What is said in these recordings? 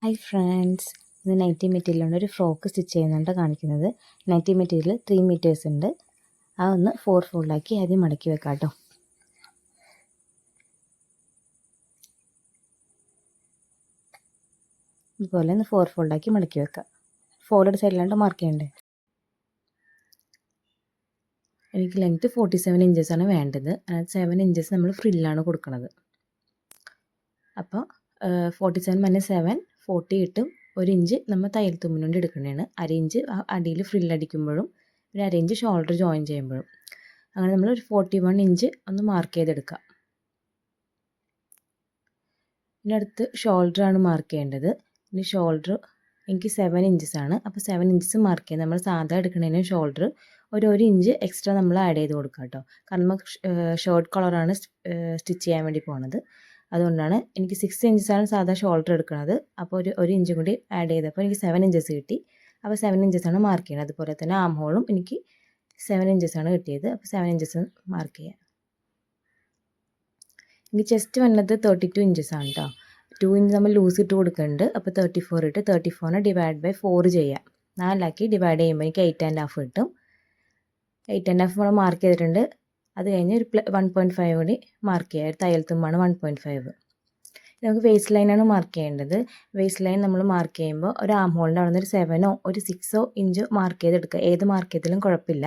Hi friends, ഇത് nightie മെറ്റീരിയലാണ് ഒരു ഫ്രോക്ക് സ്റ്റിച്ച് ചെയ്യുന്നുണ്ട് കാണിക്കുന്നത്. നൈറ്റി മെറ്റീരിയൽ 3 മീറ്റേഴ്സ് ഉണ്ട്. ആ ഒന്ന് 4 ഫോൾഡാക്കി ആദ്യം മടക്കി വെക്കാം കേട്ടോ. ഇതുപോലെ ഒന്ന് 4 ഫോൾഡാക്കി മടക്കി വെക്കാം. ഫോൾഡ് സൈഡിലാണ്ട് മാർക്ക് ചെയ്യണ്ടേ. എനിക്ക് ലെങ്ത്ത് 47 ഇഞ്ചസാണ് വേണ്ടത്. 7 ഇഞ്ചസ് നമ്മൾ ഫ്രില്ലാണ് കൊടുക്കുന്നത്. അപ്പോൾ 47 മൈനസ് 7 40 കിട്ടും. 1 ഇഞ്ച് നമ്മൾ തയ്യൽ തുമ്പിനുകൊണ്ട് എടുക്കുന്നതാണ്. അര ഇഞ്ച് അടിയിൽ ഫ്രില്ലടിക്കുമ്പോഴും ഒരു അര ഇഞ്ച് ഷോൾഡർ ജോയിൻ ചെയ്യുമ്പോഴും, അങ്ങനെ നമ്മൾ ഒരു 41 ഇഞ്ച് ഒന്ന് മാർക്ക് ചെയ്തെടുക്കാം. ഇനി അടുത്ത് ഷോൾഡറാണ് മാർക്ക് ചെയ്യേണ്ടത്. ഇനി ഷോൾഡർ എനിക്ക് 7 ഇഞ്ചസാണ്. അപ്പോൾ 7 ഇഞ്ചസ് മാർക്ക് ചെയ്യാം. നമ്മൾ സാധാ എടുക്കുന്നതിന് ഷോൾഡർ ഒരു ഇഞ്ച് എക്സ്ട്രാ നമ്മൾ ആഡ് ചെയ്ത് കൊടുക്കാം കേട്ടോ. കാരണം നമുക്ക് ഷോർട്ട് കളറാണ് സ്റ്റിച്ച് ചെയ്യാൻ വേണ്ടി പോകുന്നത്. അതുകൊണ്ടാണ് എനിക്ക് 6 ഇഞ്ചസാണ് സാധാ ഷോൾഡർ എടുക്കുന്നത്. അപ്പോൾ ഒരു ഇഞ്ചും കൂടി ആഡ് ചെയ്തപ്പോൾ എനിക്ക് 7 ഇഞ്ചസ് കിട്ടി. അപ്പോൾ 7 ഇഞ്ചസാണ് മാർക്ക് ചെയ്യുന്നത്. അതുപോലെ തന്നെ ആം ഹോളും എനിക്ക് 7 ഇഞ്ചസാണ് കിട്ടിയത്. അപ്പോൾ 7 ഇഞ്ചസ് മാർക്ക് ചെയ്യാം. ഇനി ചെസ്റ്റ് വന്നത് 32 ഇഞ്ചസാണ് കേട്ടോ. 2 ഇഞ്ച് നമ്മൾ ലൂസ് ഇട്ട് കൊടുക്കുന്നുണ്ട്. അപ്പോൾ 34 ഇട്ട് 34നെ ഡിവൈഡ് ബൈ 4 ചെയ്യാം. 4 ഡിവൈഡ് ചെയ്യുമ്പോൾ എനിക്ക് 8.5 കിട്ടും. 8.5 നമ്മൾ മാർക്ക് ചെയ്തിട്ടുണ്ട്. അത് കഴിഞ്ഞ് ഒരു 1.5 കൂടി മാർക്ക് ചെയ്യുക. തയ്യൽ തുമ്പാണ് 1.5. നമുക്ക് വേസ്റ്റ് ലൈനാണ് മാർക്ക് ചെയ്യേണ്ടത്. വേസ്റ്റ് ലൈൻ നമ്മൾ മാർക്ക് ചെയ്യുമ്പോൾ ഒരു ആം ഹോളിൻ്റെ അവിടെ നിന്ന് ഒരു 7 ഒരു 6 ഇഞ്ച് മാർക്ക് ചെയ്തെടുക്കുക. ഏത് മാർക്ക് ചെയ്താലും കുഴപ്പമില്ല.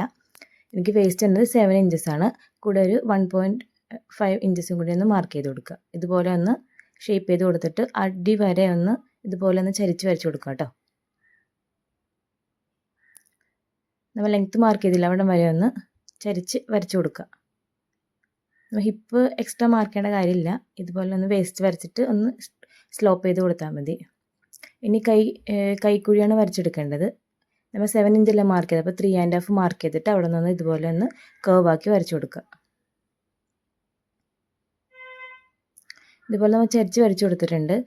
എനിക്ക് വേസ്റ്റ് എന്നത് 7 ഇഞ്ചസാണ്. കൂടെ ഒരു 1.5 ഇഞ്ചസും കൂടി ഒന്ന് മാർക്ക് ചെയ്ത് കൊടുക്കുക. ഇതുപോലെ ഒന്ന് ഷേപ്പ് ചെയ്ത് കൊടുത്തിട്ട് അടി വരെ ഒന്ന് ഇതുപോലെ ഒന്ന് ചരിച്ച് വരച്ച് കൊടുക്കുക കേട്ടോ. നമ്മൾ ലെങ്ത്ത് മാർക്ക് ചെയ്തില്ല അവിടെ വരെ ഒന്ന് ചരിച്ച് വരച്ച് കൊടുക്കുക. ഹിപ്പ് എക്സ്ട്രാ മാർക്ക് ചെയ്യേണ്ട കാര്യമില്ല. ഇതുപോലെ ഒന്ന് വേസ്റ്റ് വരച്ചിട്ട് ഒന്ന് സ്ലോപ്പ് ചെയ്ത് കൊടുത്താൽ മതി. ഇനി കൈക്കുഴിയാണ് വരച്ചെടുക്കേണ്ടത്. നമ്മൾ 7 ഇഞ്ചെല്ലാം മാർക്ക് ചെയ്തത്. അപ്പോൾ 3.5 മാർക്ക് ചെയ്തിട്ട് അവിടെ നിന്ന് ഇതുപോലെ ഒന്ന് കേർവാക്കി വരച്ചു കൊടുക്കുക. ഇതുപോലെ നമ്മൾ ചരിച്ച് വരച്ചു കൊടുത്തിട്ടുണ്ട്.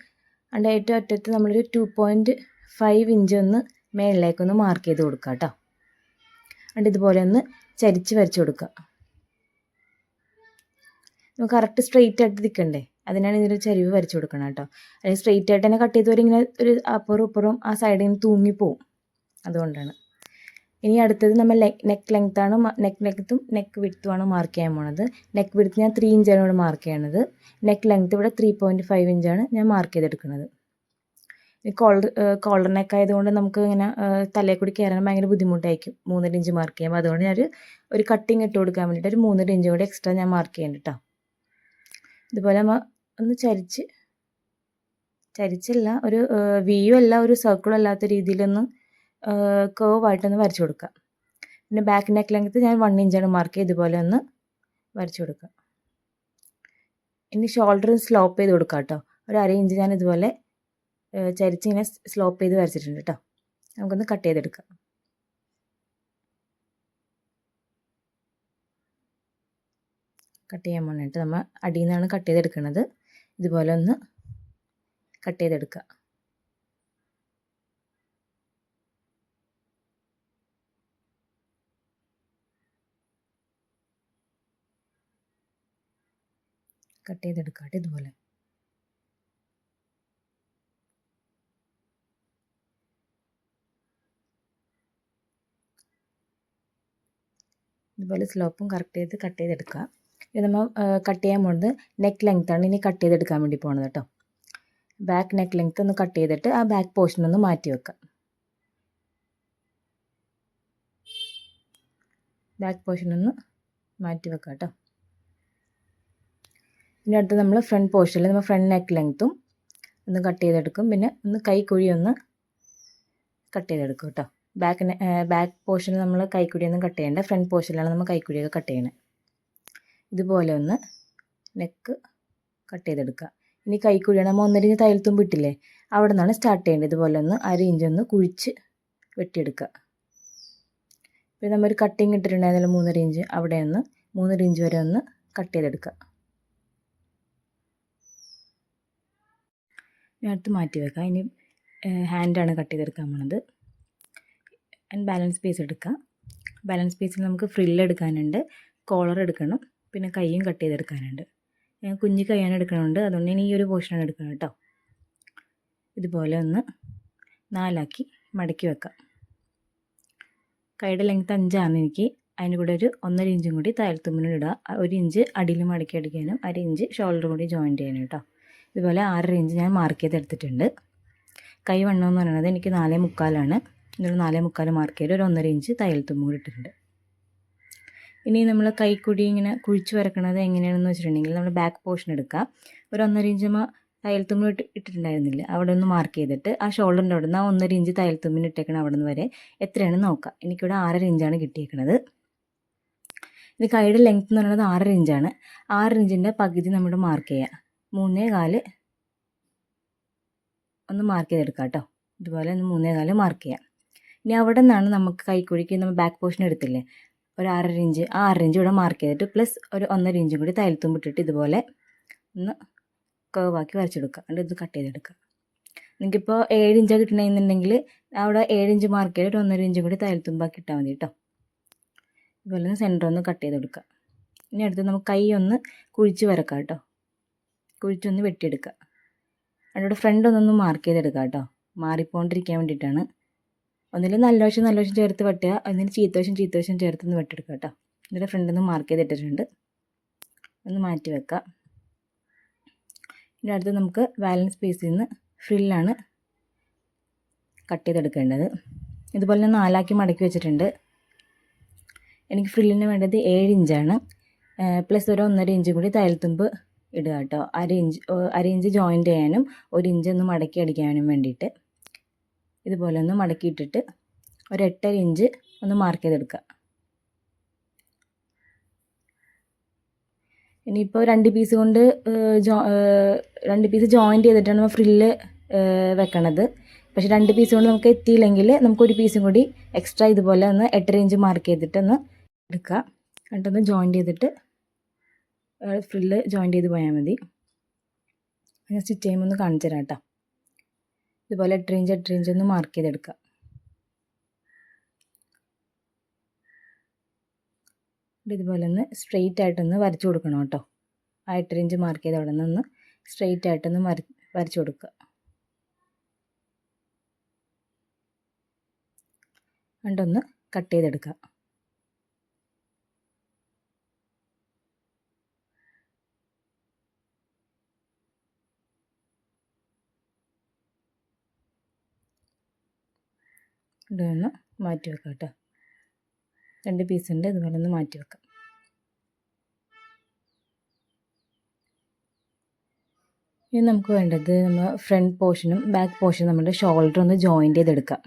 അതിൻ്റെ ഏറ്റവും അറ്റത്ത് നമ്മളൊരു 2.5 ഇഞ്ച് ഒന്ന് മേളിലേക്കൊന്ന് മാർക്ക് ചെയ്ത് കൊടുക്കുക കേട്ടോ. അതുകൊണ്ട് ഇതുപോലെ ഒന്ന് ചരിച്ച് വരച്ചു കൊടുക്കുക. നമുക്ക് കറക്റ്റ് സ്ട്രെയിറ്റ് ആയിട്ട് നിൽക്കണ്ടേ, അതിനാണ് ഇതിൻ്റെ ചരിവ് വരച്ചു കൊടുക്കണം കേട്ടോ. അല്ലെങ്കിൽ സ്ട്രെയിറ്റ് ആയിട്ട് തന്നെ കട്ട് ചെയ്തവരെ ഇങ്ങനെ ഒരു അപ്പുറം ഇപ്പുറം ആ സൈഡിൽ നിന്ന് തൂങ്ങിപ്പോവും. അതുകൊണ്ടാണ്. ഇനി അടുത്തത് നമ്മൾ നെക്ക് ലെങ്ത്താണ്. നെക്ക് ലെങ്ത്തും നെക്ക് വിഡ്ത്തുമാണ് മാർക്ക് ചെയ്യാൻ പോണത്. നെക്ക് വിഡ്ത്ത് ഞാൻ 3 ഇഞ്ചാണ് ഇവിടെ മാർക്ക് ചെയ്യണത്. നെക്ക് ലെങ്ത്ത് ഇവിടെ 3.5 ഇഞ്ചാണ് ഞാൻ മാർക്ക് ചെയ്തെടുക്കുന്നത്. ഈ കോളർ നെക്ക് ആയതുകൊണ്ട് നമുക്ക് ഇങ്ങനെ തലയിൽ കൂടി കയറാൻ ഭയങ്കര ബുദ്ധിമുട്ടായിരിക്കും 3.5 ഇഞ്ച് മാർക്ക് ചെയ്യുമ്പോൾ. അതുകൊണ്ട് ഞാൻ ഒരു കട്ടിങ് ഇട്ട് കൊടുക്കാൻ വേണ്ടിയിട്ട് ഒരു 3.5 ഇഞ്ച് കൂടി എക്സ്ട്രാ ഞാൻ മാർക്ക് ചെയ്യുന്നുണ്ട് കേട്ടോ. ഇതുപോലെ നമ്മൾ ഒന്ന് ചരിച്ചല്ല, ഒരു വിയും അല്ല ഒരു സർക്കിളും അല്ലാത്ത രീതിയിലൊന്ന് കേർവായിട്ടൊന്ന് വരച്ചു കൊടുക്കുക. പിന്നെ ബാക്ക് നെക്ക് ലെങ്ത്ത് ഞാൻ 1 ഇഞ്ചാണ് മാർക്ക് ചെയ്ത് ഇതുപോലെ ഒന്ന് വരച്ചു കൊടുക്കുക. ഇനി ഷോൾഡർ സ്ലോപ്പ് ചെയ്ത് കൊടുക്കുക കേട്ടോ. ഒരു അര ഇഞ്ച് ഞാൻ ഇതുപോലെ ചരിച്ച് ഇങ്ങനെ സ്ലോപ്പ് ചെയ്ത് വരച്ചിട്ടുണ്ട് കേട്ടോ. നമുക്കൊന്ന് കട്ട് ചെയ്തെടുക്കാം. കട്ട് ചെയ്യാൻ വേണ്ടിയിട്ട് നമ്മൾ അടിയിൽ നിന്നാണ് കട്ട് ചെയ്തെടുക്കുന്നത്. ഇതുപോലെ ഒന്ന് കട്ട് ചെയ്തെടുക്കുക. കട്ട് ചെയ്തെടുക്കാട്ടെ ഇതുപോലെ. ഇതുപോലെ സ്ലോപ്പും കറക്റ്റ് ചെയ്ത് കട്ട് ചെയ്തെടുക്കുക. ഇത് നമ്മൾ കട്ട് ചെയ്യാൻ പോകുന്നത് നെക്ക് ലെങ്ത്താണ് ഇനി കട്ട് ചെയ്തെടുക്കാൻ വേണ്ടി പോകുന്നത് കേട്ടോ. ബാക്ക് നെക്ക് ലെങ്ത്ത് ഒന്ന് കട്ട് ചെയ്തിട്ട് ആ ബാക്ക് പോർഷൻ ഒന്ന് മാറ്റി വെക്കാം. ബാക്ക് പോർഷൻ ഒന്ന് മാറ്റി വെക്കാം കേട്ടോ. ഇനി അടുത്ത് നമ്മൾ ഫ്രണ്ട് പോർഷനിൽ നമ്മൾ ഫ്രണ്ട് നെക്ക് ലെങ്ത്തും ഒന്ന് കട്ട് ചെയ്തെടുക്കും. പിന്നെ ഒന്ന് കൈക്കുഴി ഒന്ന് കട്ട് ചെയ്തെടുക്കും കേട്ടോ. ബാക്ക് പോർഷനിൽ നമ്മൾ കൈക്കുഴിയൊന്നും കട്ട് ചെയ്യേണ്ട. ഫ്രണ്ട് പോർഷനിലാണ് നമ്മൾ കൈക്കുഴിയൊക്കെ കട്ട് ചെയ്യണത്. ഇതുപോലെ ഒന്ന് നെക്ക് കട്ട് ചെയ്തെടുക്കുക. ഇനി കൈക്കുഴിയാണ് നമ്മൾ 1.5 ഇഞ്ച് തയ്യൽ തുമ്പ് ഇട്ടില്ലേ, അവിടെ നിന്നാണ് സ്റ്റാർട്ട് ചെയ്യേണ്ടത്. ഇതുപോലെ ഒന്ന് അര ഇഞ്ച് ഒന്ന് കുഴിച്ച് വെട്ടിയെടുക്കുക. പിന്നെ നമ്മൾ ഒരു കട്ടിങ് ഇട്ടിട്ടുണ്ടായിരുന്നല്ലോ 3.5 ഇഞ്ച്, അവിടെ ഒന്ന് 3.5 ഇഞ്ച് വരെ ഒന്ന് കട്ട് ചെയ്തെടുക്കുക. ഇനി അടുത്ത് മാറ്റി വെക്കാം. ഇനി ഹാൻഡാണ് കട്ട് ചെയ്തെടുക്കാൻ പോണത്. ബാലൻസ് പീസ് എടുക്കുക. ബാലൻസ് പീസിൽ നമുക്ക് ഫ്രില്ല് എടുക്കാനുണ്ട്, കോളർ എടുക്കണം, പിന്നെ കൈയും കട്ട് ചെയ്തെടുക്കാനുണ്ട്. ഞാൻ കുഞ്ഞ് കൈയാണ് എടുക്കണമുണ്ട്, അതുകൊണ്ട് ഇനി ഈ ഒരു പോർഷനാണ് എടുക്കണം കേട്ടോ. ഇതുപോലെ ഒന്ന് 4ആക്കി മടക്കി വെക്കാം. കൈയുടെ ലെങ്ത്ത് 5ആണ് എനിക്ക്. അതിന് കൂടെ ഒരു 1.5 ഇഞ്ചും കൂടി താഴത്തുമ്പിന് ഇടുക. 1 ഇഞ്ച് അടിയിൽ മടക്കി അടിക്കാനും 1/2 ഇഞ്ച് ഷോൾഡർ കൂടി ജോയിൻറ്റ് ചെയ്യാനും കേട്ടോ. ഇതുപോലെ 6.5 ഇഞ്ച് ഞാൻ മാർക്ക് ചെയ്തെടുത്തിട്ടുണ്ട്. കൈ വണ്ണം എന്ന് പറയുന്നത് എനിക്ക് 4.25 ഇതൊരു 4.25 മാർക്ക് ചെയ്ത് ഒരു 1.5 ഇഞ്ച് തയ്യൽത്തുമ്പ് കൂടി ഇട്ടിട്ടുണ്ട്. ഇനി നമ്മൾ കൈക്കുടി ഇങ്ങനെ കുഴിച്ച് വരക്കണത് എങ്ങനെയാണെന്ന് വെച്ചിട്ടുണ്ടെങ്കിൽ നമ്മൾ ബാക്ക് പോർഷൻ എടുക്കുക. ഒരു 1.5 ഇഞ്ച് തയ്യൽത്തുമ്പിൽ ഇട്ടിട്ടുണ്ടായിരുന്നില്ല, അവിടെ ഒന്ന് മാർക്ക് ചെയ്തിട്ട് ആ ഷോൾഡറിൻ്റെ അവിടെ നിന്ന് ആ 1.5 ഇഞ്ച് തയ്യൽത്തുമ്പിന് ഇട്ടേക്കണം അവിടെ നിന്ന് വരെ എത്രയാണെന്ന് നോക്കുക. എനിക്കിവിടെ 6.5 ഇഞ്ചാണ് കിട്ടിയേക്കുന്നത്. ഇത് കൈയുടെ ലെങ്ത്ത് എന്ന് പറയുന്നത് 6.5 ഇഞ്ചാണ്. 6 ഇഞ്ചിൻ്റെ പകുതി നമ്മൾ മാർക്ക് ചെയ്യുക. 3.25 ഒന്ന് മാർക്ക് ചെയ്തെടുക്കുക കേട്ടോ. ഇതുപോലെ ഒന്ന് 3.25 മാർക്ക് ചെയ്യാം. ഇനി അവിടെ നിന്നാണ് നമുക്ക് കൈക്കുഴിക്ക് നമ്മൾ ബാക്ക് പോർഷൻ എടുത്തില്ലേ, ഒരു 6.5 ഇഞ്ച്, ആ 6 ഇഞ്ച് ഇവിടെ മാർക്ക് ചെയ്തിട്ട് പ്ലസ് ഒരു 1.5 ഇഞ്ചും കൂടി തയ്യൽത്തുമ്പ് ഇട്ടിട്ട് ഇതുപോലെ ഒന്ന് കേവാക്കി വരച്ചെടുക്കുക. എന്നിട്ട് ഇത് കട്ട് ചെയ്തെടുക്കുക. നിങ്ങൾക്കിപ്പോൾ 7 ഇഞ്ചാണ് കിട്ടണമെന്നുണ്ടെങ്കിൽ അവിടെ 7 ഇഞ്ച് മാർക്ക് ചെയ്തിട്ട് 1.5 ഇഞ്ചും കൂടി തയ്യൽത്തുമ്പാക്കി ഇട്ടാൽ മതി കേട്ടോ. ഇതുപോലെ ഒന്ന് സെൻറ്റർ ഒന്ന് കട്ട് ചെയ്തെടുക്കുക. ഇനി അടുത്ത് നമുക്ക് കൈ ഒന്ന് കുഴിച്ച് വരക്കാം കേട്ടോ. കുഴിച്ചൊന്ന് വെട്ടിയെടുക്കുക. അതിൻ്റെ ഫ്രണ്ട് ഒന്നൊന്ന് മാർക്ക് ചെയ്തെടുക്കുക കേട്ടോ. മാറിപ്പോണ്ടിരിക്കാൻ വേണ്ടിയിട്ടാണ്. ഒന്നിൽ നല്ല വശം ചേർത്ത് വെട്ടുക, അതിന് ചീത്ത വശം ചേർത്തൊന്ന് വെട്ടിയെടുക്കുക കേട്ടോ. എന്നിട്ട് ഫ്രണ്ടിൽ നിന്ന് മാർക്ക് ചെയ്തിട്ടിട്ടുണ്ട്, ഒന്ന് മാറ്റി വെക്കുക. ഇനി അടുത്ത് നമുക്ക് ബാലൻസ് പീസിൽ നിന്ന് ഫ്രില്ലാണ് കട്ട് ചെയ്തെടുക്കേണ്ടത്. ഇതുപോലെ ഞാൻ 4ആക്കി മടക്കി വെച്ചിട്ടുണ്ട്. എനിക്ക് ഫ്രില്ലിന് വേണ്ടത് 7 ഇഞ്ചാണ്. പ്ലസ് ഒരു 1.5 ഇഞ്ച് കൂടി തയ്യൽത്തുമ്പ് ഇടുക കേട്ടോ. 1/2 ഇഞ്ച് ജോയിൻറ്റ് ചെയ്യാനും 1 ഇഞ്ച് ഒന്ന് മടക്കി അടിക്കാനും വേണ്ടിയിട്ട് ഇതുപോലെ ഒന്ന് മടക്കിയിട്ടിട്ട് ഒരു 8.5 ഇഞ്ച് ഒന്ന് മാർക്ക് ചെയ്തെടുക്കുക. ഇനിയിപ്പോൾ 2 പീസ് കൊണ്ട് 2 പീസ് ജോയിൻറ്റ് ചെയ്തിട്ടാണ് നമ്മൾ ഫ്രില്ല് വെക്കണത്. പക്ഷേ 2 പീസ് കൊണ്ട് നമുക്ക് എത്തിയില്ലെങ്കിൽ നമുക്കൊരു പീസും കൂടി എക്സ്ട്രാ ഇതുപോലെ ഒന്ന് 8.5 ഇഞ്ച് മാർക്ക് ചെയ്തിട്ടൊന്ന് എടുക്കുക. എന്നിട്ടൊന്ന് ജോയിൻറ്റ് ചെയ്തിട്ട് ഫ്രില്ല് ജോയിൻറ്റ് ചെയ്ത് പോയാൽ മതി. ഞാൻ സ്റ്റിച്ച് ചെയ്യുമ്പോൾ ഒന്ന് കാണിച്ചു തരാം കേട്ടോ. ഇതുപോലെ 8 ഇഞ്ച് ഒന്ന് മാർക്ക് ചെയ്തെടുക്കുക. ഇതുപോലെ ഒന്ന് സ്ട്രെയിറ്റ് ആയിട്ടൊന്ന് വരച്ചു കൊടുക്കണം കേട്ടോ. ആ 8 ഇഞ്ച് മാർക്ക് ചെയ്ത് അവിടെ നിന്ന് സ്ട്രെയിറ്റ് ആയിട്ടൊന്ന് വരച്ചു കൊടുക്കുക. എന്നിട്ടൊന്ന് കട്ട് ചെയ്തെടുക്കുക. ഇതൊന്ന് മാറ്റി വെക്കാം കേട്ടോ. 2 പീസുണ്ട്, ഇതുപോലെ ഒന്ന് മാറ്റി വെക്കാം. ഇനി നമുക്ക് വേണ്ടത് നമ്മൾ ഫ്രണ്ട് പോർഷനും ബാക്ക് പോർഷനും നമ്മുടെ ഷോൾഡർ ഒന്ന് ജോയിൻറ്റ് ചെയ്തെടുക്കാം.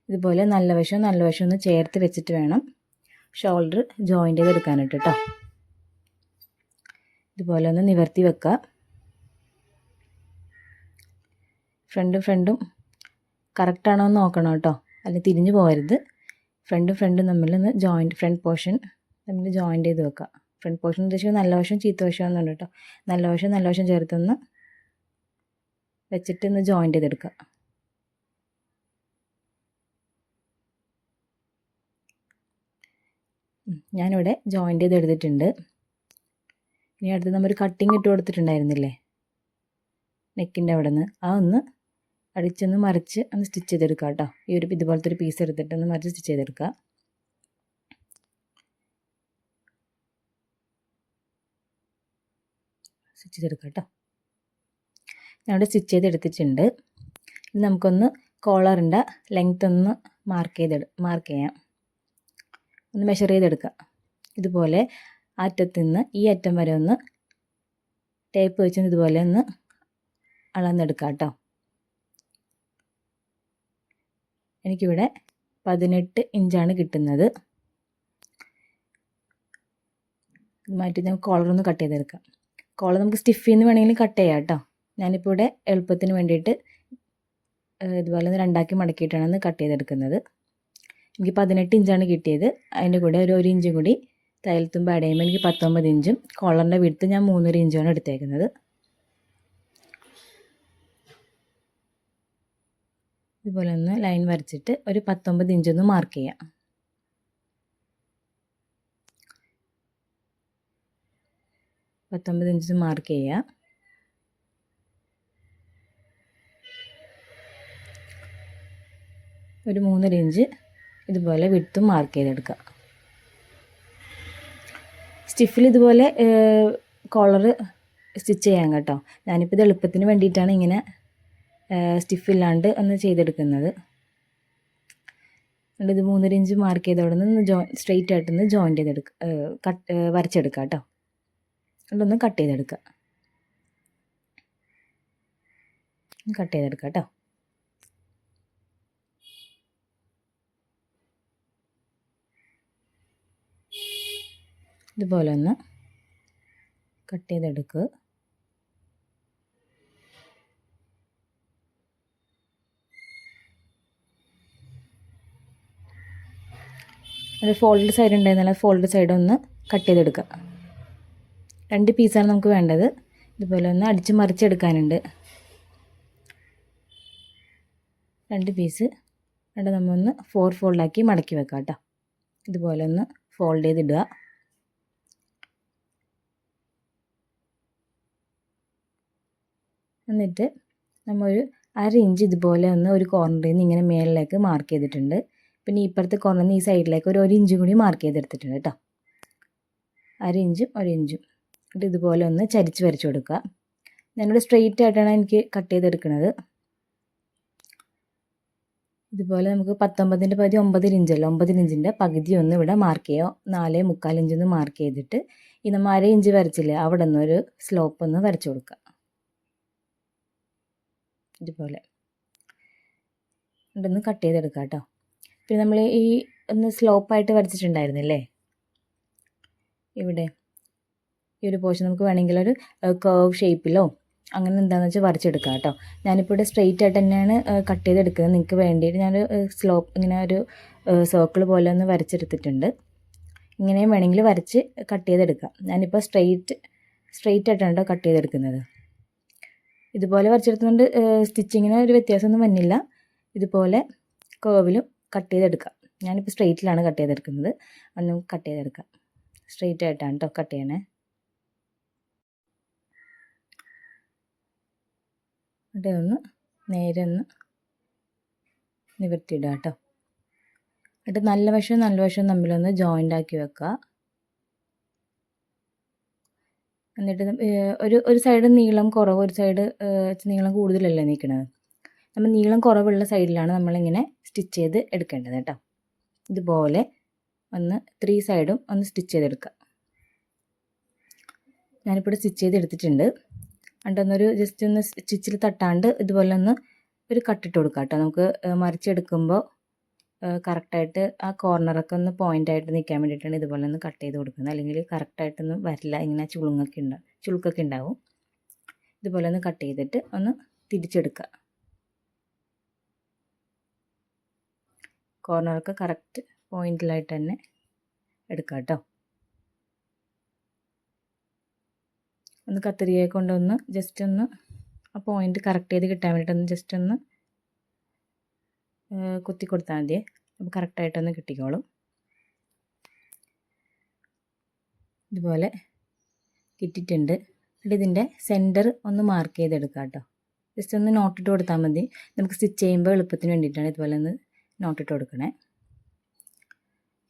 ഇതുപോലെ നല്ല വശം ഒന്ന് ചേർത്ത് വെച്ചിട്ട് വേണം ഷോൾഡർ ജോയിൻറ്റ് ചെയ്തെടുക്കാനായിട്ട് കേട്ടോ. ഇതുപോലെ ഒന്ന് നിവർത്തി വെക്കുക. ഫ്രണ്ടും കറക്റ്റാണോ എന്ന് നോക്കണം കേട്ടോ, അല്ലെങ്കിൽ തിരിഞ്ഞു പോകരുത്. ഫ്രണ്ടും തമ്മിലൊന്ന് ഫ്രണ്ട് പോർഷൻ തമ്മിൽ ജോയിൻറ്റ് ചെയ്ത് വെക്കുക. ഫ്രണ്ട് പോർഷൻ ഉദ്ദേശിക്കുന്നത് നല്ല വശം ചീത്ത വശം എന്നുണ്ട് കേട്ടോ. നല്ല വശം ചേർത്തൊന്ന് വെച്ചിട്ട് ഒന്ന് ജോയിൻറ്റ് ചെയ്തെടുക്കുക. ഞാനിവിടെ ജോയിൻറ്റ് ചെയ്ത് എടുത്തിട്ടുണ്ട്. ഇനി അടുത്ത് നമ്മൊരു കട്ടിങ് ഇട്ട് കൊടുത്തിട്ടുണ്ടായിരുന്നില്ലേ നെക്കിൻ്റെ അവിടെ നിന്ന്, ആ ഒന്ന് അടിച്ചൊന്ന് മറിച്ച് ഒന്ന് സ്റ്റിച്ച് ചെയ്തെടുക്കുക കേട്ടോ. ഈ ഒരു ഇതുപോലത്തെ ഒരു പീസ് എടുത്തിട്ട് ഒന്ന് മറിച്ച് സ്റ്റിച്ച് ചെയ്തെടുക്കുക. സ്റ്റിച്ച് ചെയ്തെടുക്കുക കേട്ടോ. ഞാനിവിടെ സ്റ്റിച്ച് ചെയ്തെടുത്തിട്ടുണ്ട്. ഇനി നമുക്കൊന്ന് കോളറിൻ്റെ ലെങ്ത്ത് ഒന്ന് മാർക്ക് ചെയ്യാം. ഒന്ന് മെഷർ ചെയ്തെടുക്കുക. ഇതുപോലെ അറ്റത്ത് നിന്ന് ഈ അറ്റം വരെ ഒന്ന് ടേപ്പ് വെച്ച് ഇതുപോലെ ഒന്ന് അളന്നെടുക്കുക കേട്ടോ. എനിക്കിവിടെ 18 ഇഞ്ചാണ് കിട്ടുന്നത്. മാറ്റി നമുക്ക് കോളറൊന്ന് കട്ട് ചെയ്തെടുക്കാം. കോളർ നമുക്ക് സ്റ്റിഫിൽ നിന്ന് വേണമെങ്കിലും കട്ട് ചെയ്യാം കേട്ടോ. ഞാനിപ്പോൾ ഇവിടെ എളുപ്പത്തിന് വേണ്ടിയിട്ട് ഇതുപോലെ ഒന്ന് 2ആക്കി മടക്കിയിട്ടാണ് കട്ട് ചെയ്തെടുക്കുന്നത്. എനിക്ക് 18 ഇഞ്ചാണ് കിട്ടിയത്. അതിൻ്റെ കൂടെ ഒരു 1 ഇഞ്ചും കൂടി തയ്യൽത്തുമ്പ് ആഡ് ചെയ്യുമ്പോൾ എനിക്ക് 19 ഇഞ്ചും കോളറിൻ്റെ വിഡ്ത്ത് ഞാൻ 3.5 ഇഞ്ചുമാണ് എടുത്തേക്കുന്നത്. ഇതുപോലെ ഒന്ന് ലൈൻ വരച്ചിട്ട് ഒരു 19 ഇഞ്ചൊന്ന് മാർക്ക് ചെയ്യാം. 19 ഇഞ്ച് മാർക്ക് ചെയ്യുക. ഒരു 3.5 ഇഞ്ച് ഇതുപോലെ വിഡ്ത്തും മാർക്ക് ചെയ്തെടുക്കുക. സ്റ്റിഫിൽ ഇതുപോലെ കോളർ സ്റ്റിച്ച് ചെയ്യാം കേട്ടോ. ഞാനിപ്പോൾ ഇത് എളുപ്പത്തിന് വേണ്ടിയിട്ടാണ് ഇങ്ങനെ സ്റ്റിഫില്ലാണ്ട് ഒന്ന് ചെയ്തെടുക്കുന്നത്. എന്നിട്ട് ഇത് 3.5 ഇഞ്ച് മാർക്ക് ചെയ്ത് അവിടെ നിന്ന് സ്ട്രെയിറ്റ് ആയിട്ടൊന്ന് ജോയിൻ്റ് ചെയ്തെടുക്കുക, വരച്ചെടുക്കുക കേട്ടോ. എന്നിട്ടൊന്ന് കട്ട് ചെയ്തെടുക്കുക കേട്ടോ. ഇതുപോലെ ഒന്ന് കട്ട് ചെയ്തെടുക്കുക. അത് ഫോൾഡ് സൈഡ് ഉണ്ടായിരുന്നാൽ ഫോൾഡ് സൈഡ് ഒന്ന് കട്ട് ചെയ്തെടുക്കുക. 2 പീസാണ് നമുക്ക് വേണ്ടത്. ഇതുപോലെ ഒന്ന് അടിച്ച് മറിച്ചെടുക്കാനുണ്ട്. 2 പീസ് എന്നിട്ട് നമ്മൊന്ന് 4 ഫോൾഡാക്കി മടക്കി വെക്കാം കേട്ടോ. ഇതുപോലെ ഒന്ന് ഫോൾഡ് ചെയ്തിടുക. എന്നിട്ട് നമ്മളൊരു 1/2 ഇഞ്ച് ഇതുപോലെ ഒന്ന് ഒരു കോർണറിൽ നിന്ന് ഇങ്ങനെ മേളിലേക്ക് മാർക്ക് ചെയ്തിട്ടുണ്ട്. പിന്നെ ഇപ്പുറത്തെ കോർണറിൽ നിന്ന് ഈ സൈഡിലേക്ക് ഒരു 1 ഇഞ്ചും കൂടി മാർക്ക് ചെയ്തെടുത്തിട്ടുണ്ട് കേട്ടോ. 1/2 ഇഞ്ചും 1 ഇഞ്ചും എന്നിട്ട് ഇതുപോലെ ഒന്ന് ചരിച്ച് വരച്ചു കൊടുക്കുക. ഞാനിവിടെ സ്ട്രെയിറ്റ് ആയിട്ടാണ് എനിക്ക് കട്ട് ചെയ്തെടുക്കുന്നത്. ഇതുപോലെ നമുക്ക് 19ൻ്റെ പകുതി 9 ഇഞ്ചല്ലോ, 9 ഇഞ്ചിൻ്റെ പകുതി ഒന്ന് ഇവിടെ മാർക്ക് ചെയ്യുക. 4.25 ഇഞ്ചൊന്ന് മാർക്ക് ചെയ്തിട്ട് ഈ നമ്മൾ 1/2 ഇഞ്ച് വരച്ചില്ലേ അവിടെ നിന്നൊരു സ്ലോപ്പ് ഒന്ന് വരച്ചു കൊടുക്കുക. ഇതുപോലെ ഇതൊന്ന് കട്ട് ചെയ്തെടുക്കുക കേട്ടോ. പിന്നെ നമ്മൾ ഈ ഒന്ന് സ്ലോപ്പായിട്ട് വരച്ചിട്ടുണ്ടായിരുന്നില്ലേ ഇവിടെ ഈ ഒരു പോർഷൻ, നമുക്ക് വേണമെങ്കിൽ ഒരു കർവ് ഷേപ്പിലോ അങ്ങനെ എന്താണെന്ന് വെച്ചാൽ വരച്ചെടുക്കാം കേട്ടോ. ഞാനിപ്പോൾ ഇവിടെ സ്ട്രെയിറ്റ് ആയിട്ട് തന്നെയാണ് കട്ട് ചെയ്തെടുക്കുന്നത്. നിങ്ങൾക്ക് വേണ്ടിയിട്ട് ഞാനൊരു സ്ലോപ്പ് ഇങ്ങനെ ഒരു സർക്കിൾ പോലെ ഒന്ന് വരച്ചെടുത്തിട്ടുണ്ട്. ഇങ്ങനെയും വേണമെങ്കിൽ വരച്ച് കട്ട് ചെയ്തെടുക്കാം. ഞാനിപ്പോൾ സ്ട്രെയിറ്റ് ആയിട്ടാണ് കേട്ടോ കട്ട് ചെയ്തെടുക്കുന്നത്. ഇതുപോലെ വരച്ചെടുത്തുകൊണ്ട് സ്റ്റിച്ചിങ്ങിന് ഒരു വ്യത്യാസമൊന്നും വന്നില്ല. ഇതുപോലെ കേർവിലും കട്ട് ചെയ്തെടുക്കാം. ഞാനിപ്പോൾ സ്ട്രെയിറ്റിലാണ് കട്ട് ചെയ്തെടുക്കുന്നത്. ഒന്ന് കട്ട് ചെയ്തെടുക്കാം. സ്ട്രെയിറ്റ് ആയിട്ടാണ് കേട്ടോ കട്ട് ചെയ്യണേ. എന്നിട്ട് ഒന്ന് നേരെ ഒന്ന് നിവർത്തിയിടുക കേട്ടോ. എന്നിട്ട് നല്ല വശവും തമ്മിലൊന്ന് ജോയിൻ്റ് ആക്കി വെക്കുക. എന്നിട്ട് ഒരു സൈഡ് നീളം കുറവ്, ഒരു സൈഡ് നീളം കൂടുതലല്ലേ നിൽക്കുന്നത്. നമ്മൾ നീളം കുറവുള്ള സൈഡിലാണ് നമ്മളിങ്ങനെ സ്റ്റിച്ച് ചെയ്ത് എടുക്കേണ്ടത് കേട്ടോ. ഇതുപോലെ ഒന്ന് 3 സൈഡും ഒന്ന് സ്റ്റിച്ച് ചെയ്തെടുക്കുക. ഞാനിപ്പോൾ സ്റ്റിച്ച് ചെയ്തെടുത്തിട്ടുണ്ട്. എന്നിട്ടൊന്നൊരു ജസ്റ്റ് ഒന്ന് സ്റ്റിച്ചിൽ തട്ടാണ്ട് ഇതുപോലെ ഒന്ന് ഒരു കട്ടിട്ട് കൊടുക്കുക കേട്ടോ. നമുക്ക് മറിച്ചെടുക്കുമ്പോൾ കറക്റ്റായിട്ട് ആ കോർണറൊക്കെ ഒന്ന് പോയിൻ്റായിട്ട് നിൽക്കാൻ വേണ്ടിയിട്ടാണ് ഇതുപോലെ ഒന്ന് കട്ട് ചെയ്ത് കൊടുക്കുന്നത്. അല്ലെങ്കിൽ കറക്റ്റായിട്ടൊന്നും വരില്ല, ഇങ്ങനെ ചുളുക്കൊക്കെ ഉണ്ടാവും. ഇതുപോലെ ഒന്ന് കട്ട് ചെയ്തിട്ട് ഒന്ന് തിരിച്ചെടുക്കുക. കോർണറൊക്കെ കറക്റ്റ് പോയിന്റിലായിട്ട് തന്നെ എടുക്കുക കേട്ടോ. ഒന്ന് കത്രികയെ കൊണ്ടൊന്ന് ജസ്റ്റ് ഒന്ന് ആ പോയിന്റ് കറക്റ്റ് ചെയ്ത് കിട്ടാൻ വേണ്ടിയിട്ടൊന്ന് ജസ്റ്റ് ഒന്ന് കുത്തി കൊടുത്താൽ മതി. അപ്പോൾ കറക്റ്റായിട്ടൊന്ന് കിട്ടിക്കോളും. ഇതുപോലെ കിട്ടിയിട്ടുണ്ട്. എന്നിട്ട് ഇതിൻ്റെ സെൻറ്റർ ഒന്ന് മാർക്ക് ചെയ്തെടുക്കുക കേട്ടോ. ജസ്റ്റ് ഒന്ന് നോട്ടിട്ട് കൊടുത്താൽ മതി. നമുക്ക് സ്റ്റിച്ച് ചെയ്യുമ്പോൾ എളുപ്പത്തിന് വേണ്ടിയിട്ടാണ് ഇതുപോലെ ഒന്ന് നോട്ടിട്ട് കൊടുക്കണേ.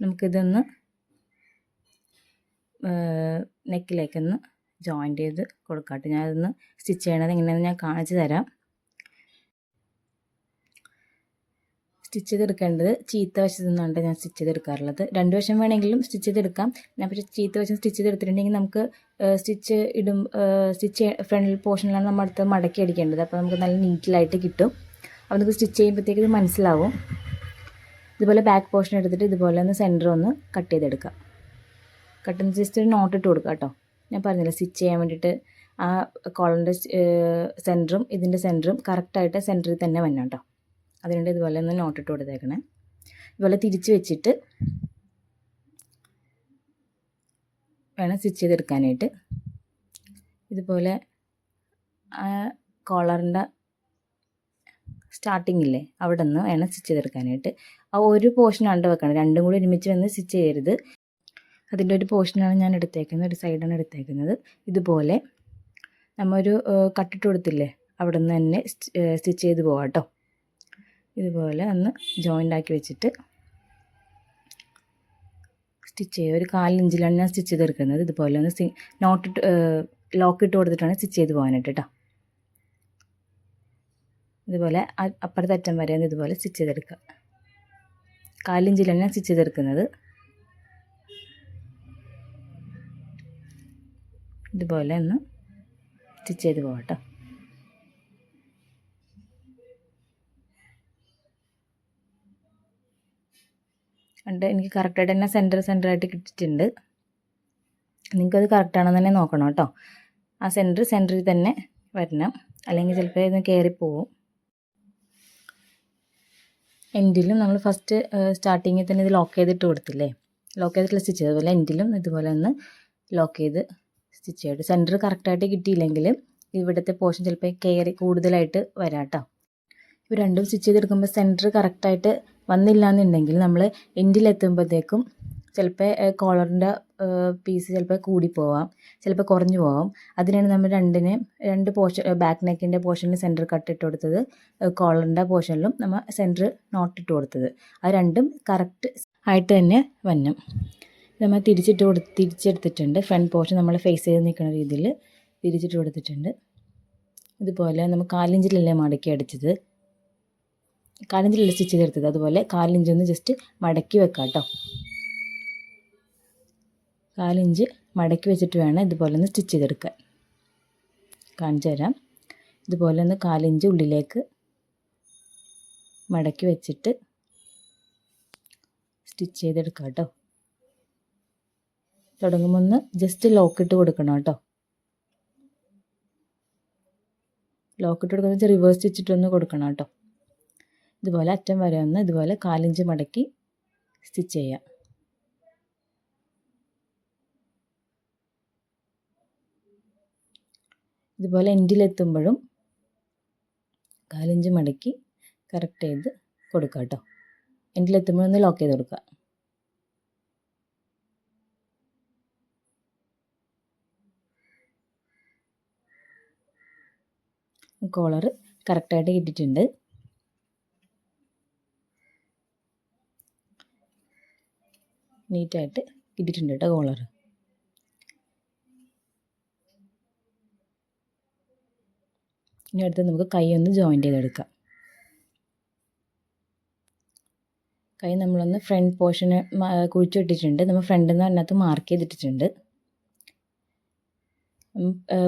നമുക്കിതൊന്ന് നെക്കിലേക്കൊന്ന് ജോയിൻ്റ് ചെയ്ത് കൊടുക്കാം കേട്ടോ. ഞാനതൊന്ന് സ്റ്റിച്ച് ചെയ്യണത് എങ്ങനെയാണെന്ന് ഞാൻ കാണിച്ചു തരാം. സ്റ്റിച്ച് ചെയ്തെടുക്കേണ്ടത് ചീത്ത വശത്തു നിന്നാണ് ഞാൻ സ്റ്റിച്ച് ചെയ്തെടുക്കാറുള്ളത്. 2 വശം വേണമെങ്കിലും സ്റ്റിച്ച് ചെയ്തെടുക്കാം. ഞാൻ പക്ഷേ ചീത്ത വശം സ്റ്റിച്ച് ചെയ്തെടുത്തിട്ടുണ്ടെങ്കിൽ നമുക്ക് സ്റ്റിച്ച് ഫ്രണ്ട് പോർഷനിലാണ് നമ്മൾ അടുത്ത് മടക്കി അടിക്കേണ്ടത്. അപ്പോൾ നമുക്ക് നല്ല നീറ്റിലായിട്ട് കിട്ടും. അപ്പോൾ നമുക്ക് സ്റ്റിച്ച് ചെയ്യുമ്പോഴത്തേക്ക് ഇത് മനസ്സിലാവും. ഇതുപോലെ ബാക്ക് പോർഷൻ എടുത്തിട്ട് ഇതുപോലെ ഒന്ന് സെൻറ്റർ ഒന്ന് കട്ട് ചെയ്തെടുക്കുക. കട്ട് ജസ്റ്റ് ഒരു നോട്ട് ഇട്ട് കൊടുക്കുക കേട്ടോ. ഞാൻ പറഞ്ഞില്ല, സ്റ്റിച്ച് ചെയ്യാൻ വേണ്ടിയിട്ട് ആ കോളറിൻ്റെ സെൻറ്ററും ഇതിൻ്റെ സെൻറ്ററും കറക്റ്റായിട്ട് സെൻറ്ററിൽ തന്നെ വരണം കേട്ടോ. അതുകൊണ്ട് ഇതുപോലെ ഒന്ന് നോട്ടിട്ട് കൊടുത്തേക്കണേ. ഇതുപോലെ തിരിച്ച് വെച്ചിട്ട് വേണം സ്റ്റിച്ച് ചെയ്തെടുക്കാനായിട്ട്. ഇതുപോലെ ആ കോളറിൻ്റെ സ്റ്റാർട്ടിങ്ങില്ലേ അവിടെ നിന്ന് വേണം സ്റ്റിച്ച് ചെയ്തെടുക്കാനായിട്ട്. ആ ഒരു പോർഷനാണ് വെക്കണം, രണ്ടും കൂടി ഒരുമിച്ച് വന്ന് സ്റ്റിച്ച് ചെയ്യരുത്. അതിൻ്റെ ഒരു പോർഷനാണ് ഞാൻ എടുത്തേക്കുന്നത്, ഒരു സൈഡാണ് എടുത്തേക്കുന്നത്. ഇതുപോലെ നമ്മൊരു കട്ടിട്ട് കൊടുത്തില്ലേ അവിടെ നിന്ന് തന്നെ സ്റ്റിച്ച് ചെയ്ത് പോവാം കേട്ടോ. ഇതുപോലെ ഒന്ന് ജോയിൻ്റ് ആക്കി വെച്ചിട്ട് സ്റ്റിച്ച് ചെയ്യുക. ഒരു 1/4 ഇഞ്ചിലാണ് ഞാൻ സ്റ്റിച്ച് ചെയ്തെടുക്കുന്നത്. ഇതുപോലെ ഒന്ന് ലോക്ക് ഇട്ട് കൊടുത്തിട്ടാണ് സ്റ്റിച്ച് ചെയ്ത് പോകാനായിട്ട് കേട്ടോ. ഇതുപോലെ അപ്പുറത്തെ അറ്റം വരെ ഒന്ന് ഇതുപോലെ സ്റ്റിച്ച് ചെയ്തെടുക്കുക. 1/4 ഇഞ്ചിലാണ് ഞാൻ സ്റ്റിച്ച് ചെയ്തെടുക്കുന്നത്. ഇതുപോലെ ഒന്ന് സ്റ്റിച്ച് ചെയ്ത് പോകട്ടോ. എന്നിട്ട് എനിക്ക് കറക്റ്റായിട്ട് തന്നെ സെൻറ്ററായിട്ട് കിട്ടിയിട്ടുണ്ട്. നിങ്ങൾക്കത് കറക്റ്റാണെന്ന് തന്നെ നോക്കണം കേട്ടോ. ആ സെൻറ്ററിൽ തന്നെ വരണം, അല്ലെങ്കിൽ ചിലപ്പോൾ ഇത് കയറിപ്പോവും. എൻഡിലും നമ്മൾ ഫസ്റ്റ് സ്റ്റാർട്ടിങ്ങിൽ തന്നെ ഇത് ലോക്ക് ചെയ്തിട്ട് കൊടുത്തില്ലേ, ലോക്ക് ചെയ്തിട്ടുള്ള സ്റ്റിച്ച് ചെയ്തതുപോലെ എൻഡിലും ഇതുപോലെ ഒന്ന് ലോക്ക് ചെയ്ത് സ്റ്റിച്ച് ചെയ്തിട്ട് സെൻറ്റർ കറക്റ്റായിട്ട് കിട്ടിയില്ലെങ്കിൽ ഇവിടുത്തെ പോർഷൻ ചിലപ്പോൾ കയറി കൂടുതലായിട്ട് വരാം കേട്ടോ. ഇപ്പോൾ രണ്ടും സ്റ്റിച്ച് ചെയ്തെടുക്കുമ്പോൾ സെൻറ്റർ കറക്റ്റായിട്ട് വന്നില്ല എന്നുണ്ടെങ്കിൽ നമ്മൾ എൻഡിലെത്തുമ്പോഴത്തേക്കും ചിലപ്പോൾ കോളറിൻ്റെ പീസ് ചിലപ്പോൾ കൂടിപ്പോവാം, ചിലപ്പോൾ കുറഞ്ഞു പോവാം. അതിനാണ് നമ്മൾ രണ്ട് പോർഷൻ ബാക്ക് നെക്കിൻ്റെ പോർഷനിൽ സെൻറ്റർ കട്ട് ഇട്ട് കൊടുത്തത്, കോളറിൻ്റെ പോർഷനിലും നമ്മൾ സെൻറ്റർ നോട്ട് ഇട്ട് കൊടുത്തത്. അത് രണ്ടും കറക്റ്റ് ആയിട്ട് തന്നെ വരണം. നമ്മൾ തിരിച്ചെടുത്തിട്ടുണ്ട്. ഫ്രണ്ട് പോർഷൻ നമ്മൾ ഫേസ് ചെയ്ത് നിൽക്കുന്ന രീതിയിൽ തിരിച്ചിട്ട് കൊടുത്തിട്ടുണ്ട്. ഇതുപോലെ നമ്മൾ 4 ഇഞ്ചിലല്ലേ മടക്കി അടിച്ചത്, 4 ഇഞ്ചിലല്ലേ സ്റ്റിച്ച് ചെയ്തെടുത്തത്, അതുപോലെ 4 ഇഞ്ചൊന്ന് ജസ്റ്റ് മടക്കി വെക്കാം കേട്ടോ. 4 ഇഞ്ച് മടക്കി വെച്ചിട്ട് വേണം ഇതുപോലെ ഒന്ന് സ്റ്റിച്ച് ചെയ്തെടുക്കാൻ. കാണിച്ചു തരാം. ഇതുപോലെ ഒന്ന് 4 ഇഞ്ച് ഉള്ളിലേക്ക് മടക്കി വെച്ചിട്ട് സ്റ്റിച്ച് ചെയ്തെടുക്കാം കേട്ടോ. തുടങ്ങുമ്പോൾ ഒന്ന് ജസ്റ്റ് ലോക്കിട്ട് കൊടുക്കണം കേട്ടോ. ലോക്കിട്ട് കൊടുക്കുന്നത് റിവേഴ്സ് സ്റ്റിച്ചിട്ടൊന്ന് കൊടുക്കണം കേട്ടോ. ഇതുപോലെ അറ്റം വരെ ഒന്ന് ഇതുപോലെ 4 ഇഞ്ച് മടക്കി സ്റ്റിച്ച് ചെയ്യാം. ഇതുപോലെ എൻഡിലെത്തുമ്പോഴും 4 ഇഞ്ച് മടക്കി കറക്റ്റ് ചെയ്ത് കൊടുക്കുക കേട്ടോ. എൻഡിലെത്തുമ്പോഴൊന്ന് ലോക്ക് ചെയ്ത് കൊടുക്കുക. കോളർ കറക്റ്റായിട്ട് കിട്ടിയിട്ടുണ്ട്. നീറ്റായിട്ട് കിട്ടിയിട്ടുണ്ട് കേട്ടോ കോളർ. ഇനി അടുത്ത് നമുക്ക് കൈ ഒന്ന് ജോയിൻ്റ് ചെയ്തെടുക്കാം. കൈ നമ്മളൊന്ന് ഫ്രണ്ട് പോർഷന് കുഴിച്ചു വിട്ടിട്ടുണ്ട്. നമ്മൾ ഫ്രണ്ടിൽ നിന്ന് അതിനകത്ത് മാർക്ക് ചെയ്തിട്ടിട്ടുണ്ട്.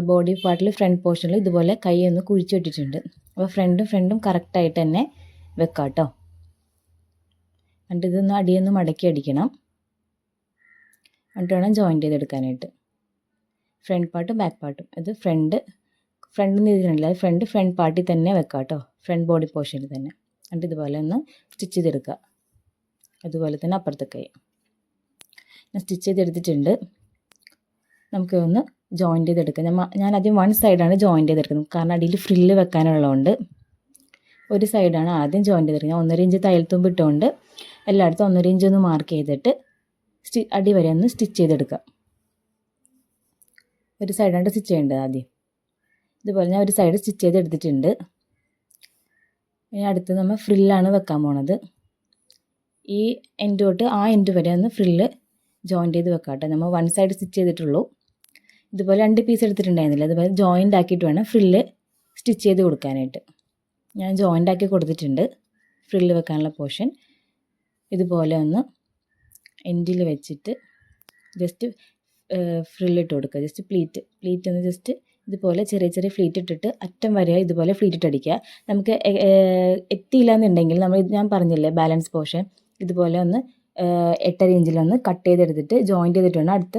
ബോഡി പാർട്ടിൽ ഫ്രണ്ട് പോർഷനിൽ ഇതുപോലെ കൈ ഒന്ന് കുഴിച്ചു വിട്ടിട്ടുണ്ട്. അപ്പോൾ ഫ്രണ്ടും കറക്റ്റായിട്ട് തന്നെ വെക്കാം കേട്ടോ. എന്നിട്ട് ഇതൊന്ന് അടിയൊന്ന് മടക്കി അടിക്കണം. എന്നിട്ട് വേണം ജോയിൻ്റ് ചെയ്തെടുക്കാനായിട്ട്. ഫ്രണ്ട് പാർട്ടും ബാക്ക് പാർട്ടും. ഇത് ഫ്രണ്ട് ചെയ്തിട്ടുണ്ടല്ലോ, അത് ഫ്രണ്ട് പാർട്ടിൽ തന്നെ വെക്കാം കേട്ടോ, ഫ്രണ്ട് ബോഡി പോർഷനിൽ തന്നെ. എന്നിട്ട് ഇതുപോലെ ഒന്ന് സ്റ്റിച്ച് ചെയ്തെടുക്കുക. അതുപോലെ തന്നെ അപ്പുറത്തെ കൈ ഞാൻ സ്റ്റിച്ച് ചെയ്തെടുത്തിട്ടുണ്ട്. നമുക്ക് ഒന്ന് ജോയിൻ്റ് ചെയ്തെടുക്കാം. ഞാൻ ആദ്യം വൺ സൈഡാണ് ജോയിൻ്റ് ചെയ്തെടുക്കുന്നത്, കാരണം അടിയിൽ ഫ്രില്ല് വെക്കാനുള്ളതുകൊണ്ട് ഒരു സൈഡാണ് ആദ്യം ജോയിൻ്റ് ചെയ്തെടുക്കുന്നത്. 1.5 ഇഞ്ച് തയ്യൽത്തുമ്പ് ഇട്ടുകൊണ്ട് എല്ലായിടത്തും 1.5 ഇഞ്ച് ഒന്ന് മാർക്ക് ചെയ്തിട്ട് അടി വരെ ഒന്ന് സ്റ്റിച്ച് ചെയ്തെടുക്കാം. ഒരു സൈഡാണ് സ്റ്റിച്ച് ചെയ്യേണ്ടത് ആദ്യം. ഇതുപോലെ ഞാൻ ഒരു സൈഡ് സ്റ്റിച്ച് ചെയ്തെടുത്തിട്ടുണ്ട്. ഇനി അടുത്ത് നമ്മൾ ഫ്രില്ലാണ് വെക്കാൻ പോണത്. ഈ എൻഡ് തൊട്ട് ആ എൻഡ് വരെ ഒന്ന് ഫ്രില്ല് ജോയിൻ്റ് ചെയ്ത് വെക്കാം കേട്ടോ. നമ്മൾ വൺ സൈഡ് സ്റ്റിച്ച് ചെയ്തിട്ടുള്ളൂ. ഇതുപോലെ 2 പീസ് എടുത്തിട്ടുണ്ടായിരുന്നില്ല, അതുപോലെ ജോയിൻ്റ് ആക്കിയിട്ട് വേണം ഫ്രില്ല് സ്റ്റിച്ച് ചെയ്ത് കൊടുക്കാനായിട്ട്. ഞാൻ ജോയിൻ്റ് ആക്കി കൊടുത്തിട്ടുണ്ട് ഫ്രില്ല് വെക്കാനുള്ള പോർഷൻ. ഇതുപോലെ ഒന്ന് എൻഡിൽ വെച്ചിട്ട് ജസ്റ്റ് ഫ്രില്ലിട്ട് കൊടുക്കുക. ജസ്റ്റ് പ്ലീറ്റ് ഒന്ന് ജസ്റ്റ് ഇതുപോലെ ചെറിയ ഫ്ലീറ്റ് ഇട്ടിട്ട് അറ്റം വരെ ഇതുപോലെ ഫ്ലീറ്റ് ഇട്ട് അടിക്കുക. നമുക്ക് എത്തിയില്ല എന്നുണ്ടെങ്കിൽ ഞാൻ പറഞ്ഞില്ലേ ബാലൻസ് പോർഷൻ, ഇതുപോലെ ഒന്ന് 8.5 ഇഞ്ചിലൊന്ന് കട്ട് ചെയ്തെടുത്തിട്ട് ജോയിൻ്റ് ചെയ്തിട്ട് വേണം അടുത്ത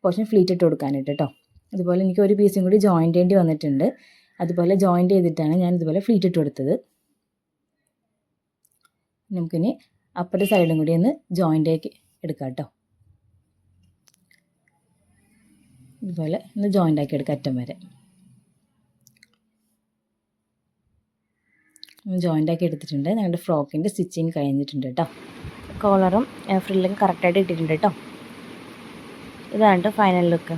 പോർഷൻ ഫ്ലീറ്റ് ഇട്ട് കൊടുക്കാനായിട്ട് കേട്ടോ. അതുപോലെ എനിക്ക് ഒരു പീസും കൂടി ജോയിൻ്റ് ചെയ്യേണ്ടി വന്നിട്ടുണ്ട്. അതുപോലെ ജോയിൻ്റ് ചെയ്തിട്ടാണ് ഞാൻ ഇതുപോലെ ഫ്ലീറ്റ് ഇട്ട് കൊടുത്തത്. നമുക്കിനി അപ്പുറത്തെ സൈഡും കൂടി ഒന്ന് ജോയിൻ്റ് ആക്കി എടുക്കാം കേട്ടോ. ഇതുപോലെ ഒന്ന് ജോയിൻ്റ് ആക്കി എടുക്കാം അറ്റം വരെ. ജോയിൻ്റ് ആക്കി എടുത്തിട്ടുണ്ട്. ഞങ്ങളുടെ ഫ്രോക്കിൻ്റെ സ്റ്റിച്ചിങ് കഴിഞ്ഞിട്ടുണ്ട് കേട്ടോ. കോളറും ഫ്രില്ലും കറക്റ്റായിട്ട് ഇട്ടിട്ടുണ്ട് കേട്ടോ. ഇതാണ് ഫൈനൽ ലുക്ക്.